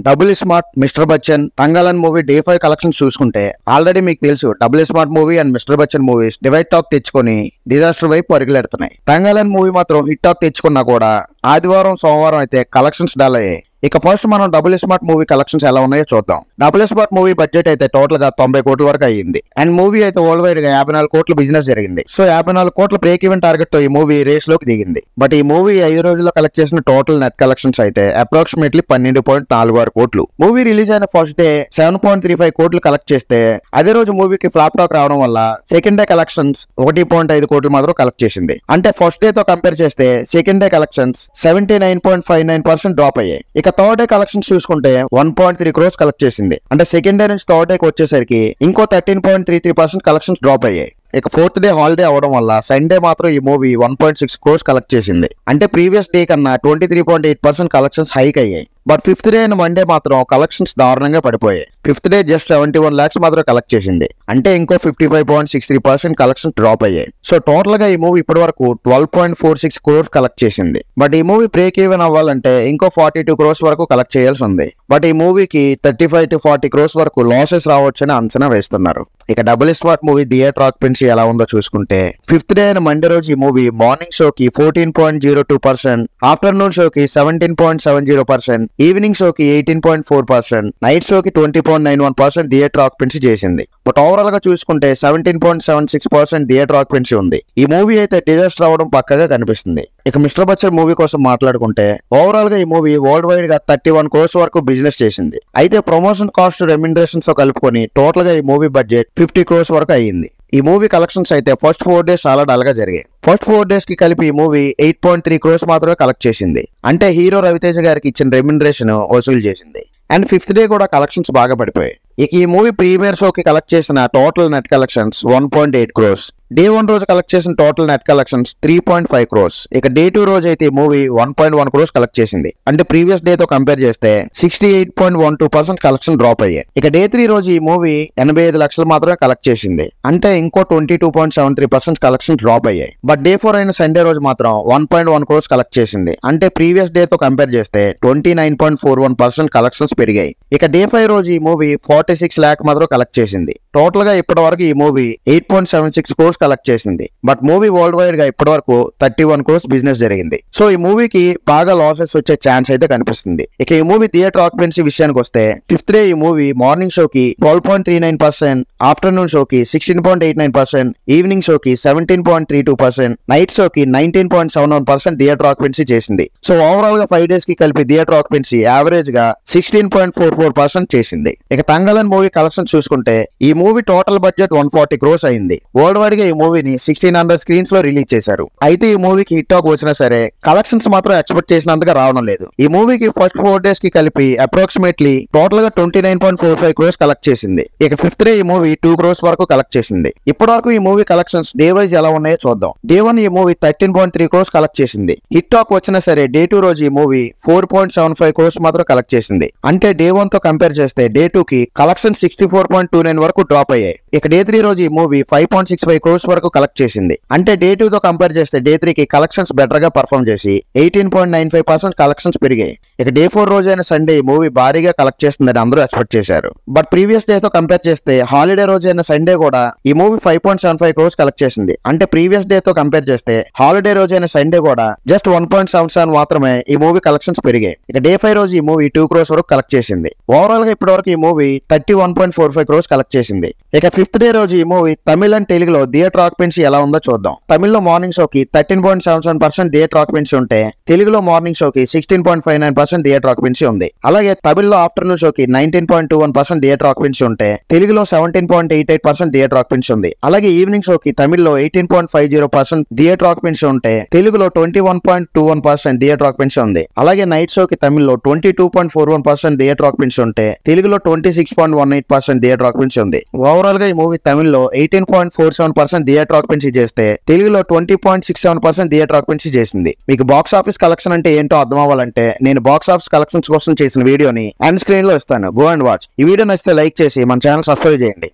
Double smart, mister Bachchan, Thangalaan movie day 5 collections చూసుకుంటే already మీకు తెలుసు double smart movie and mister Bachchan movies divide talk తెచ్చుకొని disaster వైపు పరిగెడుతున్నాయి. తంగాలన్ మూవీ మాత్రం హిట్ టాక్ తెచ్చుకున్నా కూడా ఆదివారం సోమవారం అయితే కలెక్షన్స్ డల్ అయ్యాయి. ఇక ఫస్ట్ మనం డబుల్ స్మార్ట్ మూవీ కలెక్షన్స్ ఎలా ఉన్నాయో చూద్దాం. డబుల్ స్మార్ట్ మూవీ బడ్జెట్ అయితే టోటల్ గా 90 కోట్ల వరకు అయ్యింది. అండ్ మూవీ అయితే వరల్డ్ వైడ్ గా 54 కోట్ల బిజినెస్ జరిగింది. సో 54 కోట్ల బ్రేక్ ఈవెన్ టార్గెట్ తో ఈ మూవీ రేస్ లోకి దిగింది. బట్ ఈ మూవీ 5 రోజుల్లో కలెక్ట్ చేసిన టోటల్ నెట్ కలెక్షన్స్ అయితే అప్రాక్సిమేట్లీ 12.46 కోట్లు. మూవీ రిలీజ్ అయిన ఫస్ట్ డే 7.35 కోట్లు కలెక్ట్ చేస్తే అదే రోజు మూవీకి ఫ్లాప్ టాక్ రావడం వల్ల సెకండ్ డే కలెక్షన్స్ 1.5 కోట్లు మాత్రం కలెక్ట్ చేసింది. అంటే ఫస్ట్ డే తో కంపేర్ చేస్తే సెకండ్ డే కలెక్షన్స్ 79.59% డ్రాప్ అయ్యాయి. ఇక థర్డ్ డే కలెక్షన్స్ చూసుకుంటే 1.3 క్రోర్స్ కలెక్ట్ చేసింది. అంటే సెకండ్ డే నుంచి థర్డ్ డేకి వచ్చేసరికి ఇంకో 13.33% కలెక్షన్స్ డ్రాప్ అయ్యాయి. ఇక ఫోర్త్ డే హాలిడే అవడం వల్ల సండే మాత్రం ఈ మూవీ 1.6 క్రోర్స్ కలెక్ట్ చేసింది. అంటే ప్రీవియస్ డే కన్నా 23.8% కలెక్షన్స్ హైక్ అయ్యాయి. But fifth day and Monday మాత్రం కలెక్షన్స్ దారుణంగా పడిపోయాయి. ఫిఫ్త్ డే జస్ట్ 71 lakhs మాత్రం కలెక్ట్ చేసింది. అంటే ఇంకో 55.63% కలెక్షన్స్ డ్రాప్ అయ్యాయి. సో టోటల్ గా ఈ మూవీ ఇప్పటి వరకు 12.46 క్రోర్స్ కలెక్ట్ చేసింది. బట్ ఈ మూవీ బ్రేక్ ఈవెన్ అవ్వాలంటే ఇంకో 42 క్రోర్స్ వరకు కలెక్ట్ చేయాల్సి ఉంది. బట్ ఈ మూవీకి 35 to 40 క్రోర్స్ వరకు లాసెస్ రావచ్చని అంచనా వేస్తున్నారు. ఇక double smart movie theatre occupancy ఎలా ఉందో చూసుకుంటే ఫిఫ్త్ డే అండ్ మండే రోజు ఈ మూవీ మార్నింగ్ షోకి 14.02%, ఆఫ్టర్నూన్ షోకి 17.70%, ఈవినింగ్ షోకి 18.4%, నైట్ షోకి 20.91% థియేటర్ ఆక్యుపెన్సీ చేసింది. బట్ ఓవరాల్ గా చూసుకుంటే 17.76% థియేటర్ ఆక్యుపెన్సీ ఉంది. ఈ మూవీ అయితే డిజాస్టర్ అవడం పక్కగా కనిపిస్తుంది. ఇక మిస్టర్ బచ్చన్ మూవీ కోసం మాట్లాడుకుంటే ఓవరాల్ గా ఈ మూవీ వరల్డ్ వైడ్ గా 31 crores వరకు బిజినెస్ చేసింది. అయితే ప్రమోషన్ కాస్ట్ రెమ్యునరేషన్స్ తో కలుపుకొని టోటల్ గా ఈ మూవీ బడ్జెట్ 50 crores వరకు అయ్యింది. ఈ మూవీ కలెక్షన్స్ అయితే ఫస్ట్ 4 days చాలా డల్ గా జరిగాయి. ఫస్ట్ 4 days కి కలిపి ఈ మూవీ 8.3 crores మాత్రమే కలెక్ట్ చేసింది. అంటే హీరో రవితేజ గారికి ఇచ్చిన రెమ్యునరేషన్ వసూలు చేసింది. అండ్ ఫిఫ్త్ డే కూడా కలెక్షన్స్ బాగా పడిపోయాయి. ఇక ఈ మూవీ ప్రీమియర్ షోకి కలెక్ట్ చేసిన total net collections 1.8 crores. Day 1 రోజు కలెక్ట్ చేసిన టోటల్ నెట్ కలెక్షన్స్ 3.5 crores. ఇక డే 2 రోజు అయితే ఈ మూవీ 1.1 crores కలెక్ట్ చేసింది. అంటే ప్రీవియస్ డే తో కంపేర్ చేస్తే 68.12% కలెక్షన్ డ్రాప్ అయ్యాయి. ఇక డే 3 రోజు ఈ మూవీ 85 లక్షలు మాత్రమే కలెక్ట్ చేసింది. అంటే ఇంకో 22.73% కలెక్షన్ డ్రాప్ అయ్యాయి. బట్ డే 4 అయిన సండే రోజు మాత్రం 1.1 crores కలెక్ట్ చేసింది. అంటే ప్రీవియస్ డే తో కంపేర్ చేస్తే 29.41% కలెక్షన్స్ పెరిగాయి. ఇక డే 5 రోజు ఈ మూవీ 46 lakh మాత్రం కలెక్ట్ చేసింది. టోటల్ గా ఇప్పటి వరకు ఈ మూవీ 8.76 crores కలెక్ట్ చేసింది. బట్ మూవీ వరల్డ్ వైడ్ గా ఇప్పటి వరకు 31 crores బిజినెస్ జరిగింది. సో ఈ మూవీకి బాగా లాసెస్ వచ్చే ఛాన్స్ అయితే కనిపిస్తుంది. ఇక ఈ మూవీ థియేటర్ ఆక్యుపెన్సీ విషయానికి వస్తే ఫిఫ్త్ డే ఈ మూవీ మార్నింగ్ షోకి 12.39%, ఆఫ్టర్నూన్ షోకి 16.89%, ఈవినింగ్ షోకి 17.32%, నైట్ షోకి 19.71% థియేటర్ ఆక్యుపెన్సీ చేసింది. సో ఓవరాల్ గా 5 days కి కలిపి థియేటర్ ఆక్యుపెన్సీ యావరేజ్ గా 16.44% చేసింది. ఇక తంగలన్ మూవీ కలెక్షన్ చూసుకుంటే ఈ మూవీ టోటల్ బడ్జెట్ 140 crores అయింది. వరల్డ్ వైడ్ గా ఈ మూవీని 1600 screens లో రిలీజ్ చేశారు. అయితే ఈ మూవీకి హిట్ టాక్ వచ్చినా సరే కలెక్షన్స్ మాత్రం ఎక్స్పెక్ట్ చేసినంతగా రావడం లేదు. ఈ మూవీకి ఫస్ట్ 4 days కి కలిపి అప్రాక్సిమేట్లీ టోటల్ గా 29.45 crores కలెక్ట్ చేసింది. ఇక ఫిఫ్త్ డే ఈ మూవీ 2 crores వరకు కలెక్ట్ చేసింది. ఇప్పటి వరకు ఈ మూవీ కలెక్షన్స్ డే వైజ్ ఎలా ఉన్నాయో చూద్దాం. డే 1 ఈ మూవీ 13.3 crores కలెక్ట్ చేసింది. హిట్ టాక్ వచ్చినా సరే డే 2 రోజు ఈ మూవీ 4.75 crores మాత్రం కలెక్ట్ చేసింది. అంటే డే 1 తో కంపేర్ చేస్తే డే 2 కి కలెక్షన్ 64.29 వరకు డ్రాప్ అయ్యాయి. ఇక డే 3 రోజు ఈ మూవీ 5.65 crores వరకు కలెక్ట్ చేసింది. అంటే డే 2 తో కంపేర్ చేస్తే డే 3 కి కలెక్షన్స్ బెటర్ గా పర్ఫామ్ చేసి 18.95% కలెక్షన్స్ పెరిగాయి. ఇక డే 4 రోజు అయిన సండే ఈ మూవీ భారీగా కలెక్ట్ చేస్తుందని అందరూ ఎక్స్పెక్ట్ చేశారు. బట్ ప్రీవియస్ డే తో కంపేర్ చేస్తే హాలిడే రోజు అయిన సండే కూడా ఈ మూవీ 5.75 crores కలెక్ట్ చేసింది. అంటే ప్రీవియస్ డే తో కంపేర్ చేస్తే హాలిడే రోజు అయిన సండే కూడా జస్ట్ 1.77 మాత్రమే ఈ మూవీ కలెక్షన్స్ పెరిగాయి. ఇక డే 5 రోజు ఈ మూవీ 2 crores వరకు కలెక్ట్ చేసింది. ఓవరాల్ గా ఇప్పటి వరకు ఈ మూవీ 31.45 crores కలెక్ట్ చేసింది. ఇక ఫిఫ్త్ డే రోజు ఈ మూవీ తమిళ అండ్ తెలుగులో థియేటర్ ఆక్యుపెన్సీ ఎలా ఉందో చూద్దాం. తమిళ్లో మార్నింగ్ షోకి 13.77% థియేటర్ ఆక్యుపెన్సీ ఉంటే తెలుగులో మార్నింగ్ షోకి 16.59% థియేటర్ ఆక్యుపెన్సీ ఉంది. అలాగే తమిళ్లో ఆఫ్టర్నూన్ షోకి 19.21% థియేటర్ ఆక్యుపెన్సీ ఉంటే తెలుగులో 17.88% థియేటర్ ఆక్యుపెన్సీ ఉంది. అలాగే ఈవినింగ్ షోకి తమిళ్లో 18.50% థియేటర్ ఆక్యుపెన్సీ ఉంటే తెలుగులో 21.21% థియేటర్ ఆక్యుపెన్సీ ఉంది. అలాగే నైట్ షోకి తమిళ్లో 22.41% థియేటర్ ఆక్యుపెన్సీ ఉంటే తెలుగులో 26.18% థియేటర్ ఆక్యుపెన్సీ ఉంది. ఓవరాల్ గా ఈ మూవీ తమిళ్లో 18.47% థియేటర్ ఆక్యుపెన్సీ చేస్తే తెలుగులో 20.67% థియేటర్ ఆక్యుపెన్సీ చేసింది. మీకు బాక్స్ ఆఫీస్ కలెక్షన్ అంటే ఏంటో అర్థం అవ్వాలంటే నేను బాక్స్ ఆఫీస్ కలెక్షన్స్ కోసం చేసిన వీడియోని ఎండ్ స్క్రీన్ లో ఇస్తాను. Go and watch. ఈ వీడియో నచ్చితే లైక్ చేసి మన ఛానల్ సబ్స్క్రైబ్ చేయండి.